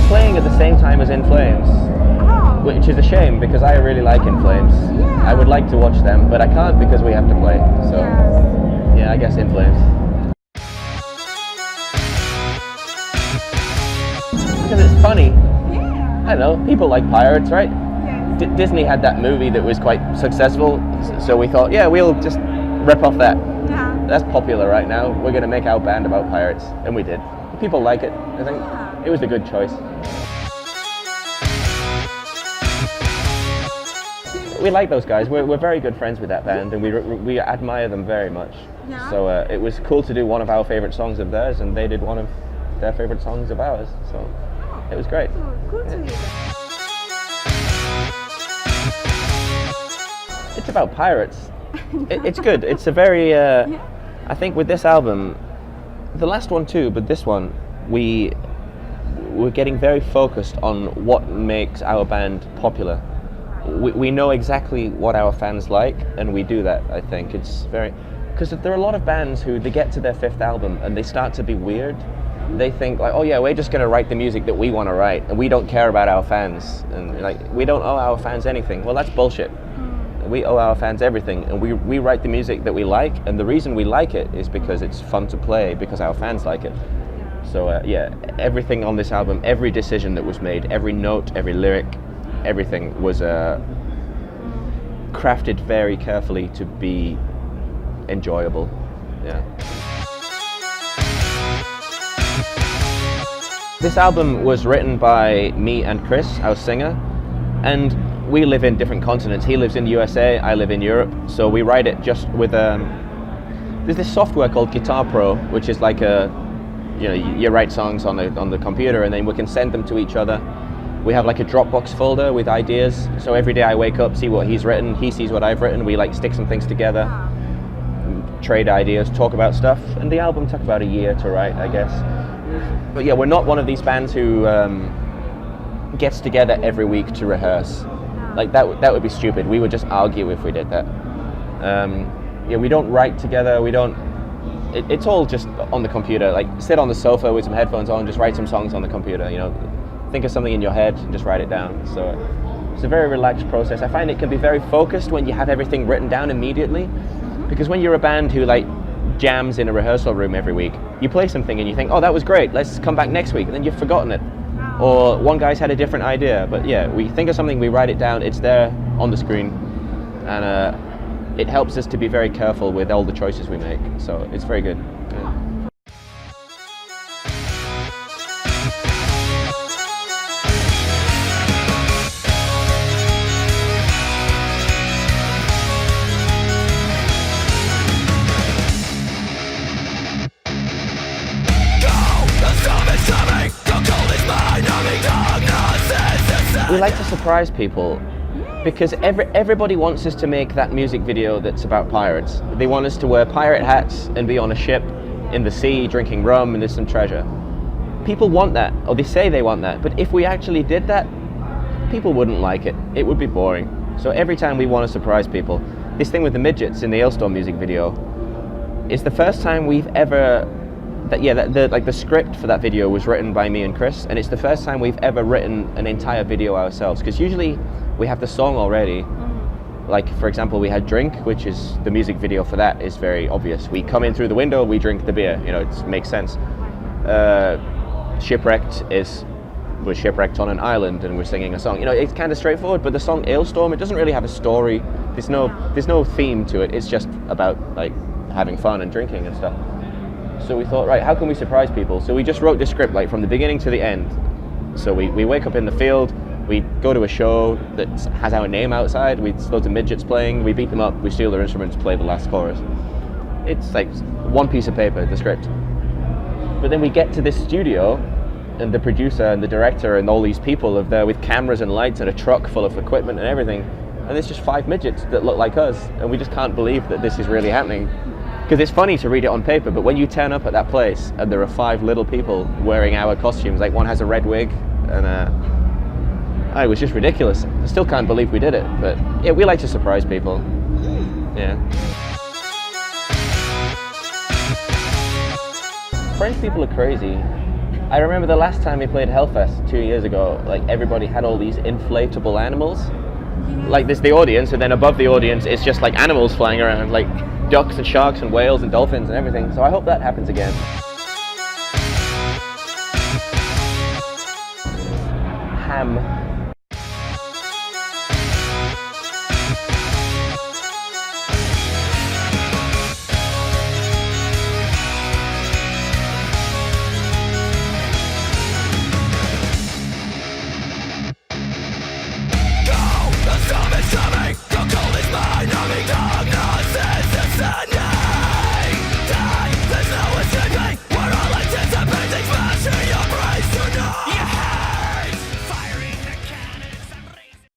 playing at the same time as In Flames, which is a shame because I really like In Flames. Yeah. I would like to watch them, but I can't because we have to play. So, yeah, I guess In Flames. Because it's funny. Yeah. I don't know, people like pirates, right? Yes. Disney had that movie that was quite successful, so we thought, yeah, we'll just rip off that. Yeah. That's popular right now. We're going to make our band about pirates, and we did. People like it. I think it was a good choice. We like those guys. We're very good friends with that band, and we admire them very much. Yeah. So it was cool to do one of our favorite songs of theirs, and they did one of their favorite songs of ours. So it was great. Good to hear. It's about pirates. It's good. It's a very. I think with this album, the last one too, but this one, we're getting very focused on what makes our band popular. We know exactly what our fans like, and we do that. I think it's very, because there are a lot of bands who they get to their 5th album and they start to be weird. They think like, oh yeah, we're just going to write the music that we want to write, and we don't care about our fans, and like we don't owe our fans anything. Well, that's bullshit. We owe our fans everything, and we write the music that we like, and the reason we like it is because it's fun to play, because our fans like it. So yeah, everything on this album, every decision that was made, every note, every lyric, everything was crafted very carefully to be enjoyable. Yeah. This album was written by me and Chris, our singer, and we live in different continents. He lives in the USA, I live in Europe, so we write it just with there's this software called Guitar Pro, which is like you write songs on the computer, and then we can send them to each other. We have like a Dropbox folder with ideas, so every day I wake up, see what he's written, he sees what I've written, we like stick some things together, trade ideas, talk about stuff, and the album took about a year to write, I guess. But yeah, we're not one of these bands who gets together every week to rehearse. Like that would be stupid. We would just argue if we did that. Yeah, we don't write together. We don't. It's all just on the computer. Like sit on the sofa with some headphones on, just write some songs on the computer. You know, think of something in your head and just write it down. So it's a very relaxed process. I find it can be very focused when you have everything written down immediately, because when you're a band who like jams in a rehearsal room every week, you play something and you think, oh, that was great, let's come back next week, and then you've forgotten it. Or one guy's had a different idea. But yeah, we think of something, we write it down, it's there on the screen, and it helps us to be very careful with all the choices we make. So it's very good. Yeah. We like to surprise people, because everybody wants us to make that music video that's about pirates. They want us to wear pirate hats and be on a ship in the sea drinking rum and there's some treasure. People want that, or they say they want that, but if we actually did that, people wouldn't like it. It would be boring. So every time we want to surprise people, this thing with the midgets in the Hailstorm music video is the first time we've ever, the script for that video was written by me and Chris, and it's the first time we've ever written an entire video ourselves, because usually we have the song already. Like for example, we had Drink, which is the music video for that is very obvious. We come in through the window, we drink the beer, you know, it makes sense. Shipwrecked we're shipwrecked on an island and we're singing a song. You know, it's kind of straightforward, but the song Hailstorm, it doesn't really have a story. There's no theme to it. It's just about like having fun and drinking and stuff. So we thought, right, how can we surprise people? So we just wrote the script like from the beginning to the end. So we wake up in the field, we go to a show that has our name outside, there's loads of midgets playing, we beat them up, we steal their instruments, play the last chorus. It's like one piece of paper, the script. But then we get to this studio, and the producer and the director and all these people are there with cameras and lights and a truck full of equipment and everything, and there's just 5 midgets that look like us, and we just can't believe that this is really happening. Because it's funny to read it on paper, but when you turn up at that place and there are 5 little people wearing our costumes, like one has a red wig, and it was just ridiculous. I still can't believe we did it, but yeah, we like to surprise people. Yeah. French people are crazy. I remember the last time we played Hellfest 2 years ago, like everybody had all these inflatable animals. Like there's the audience, and then above the audience it's just like animals flying around, like ducks and sharks and whales and dolphins and everything. So I hope that happens again. Ham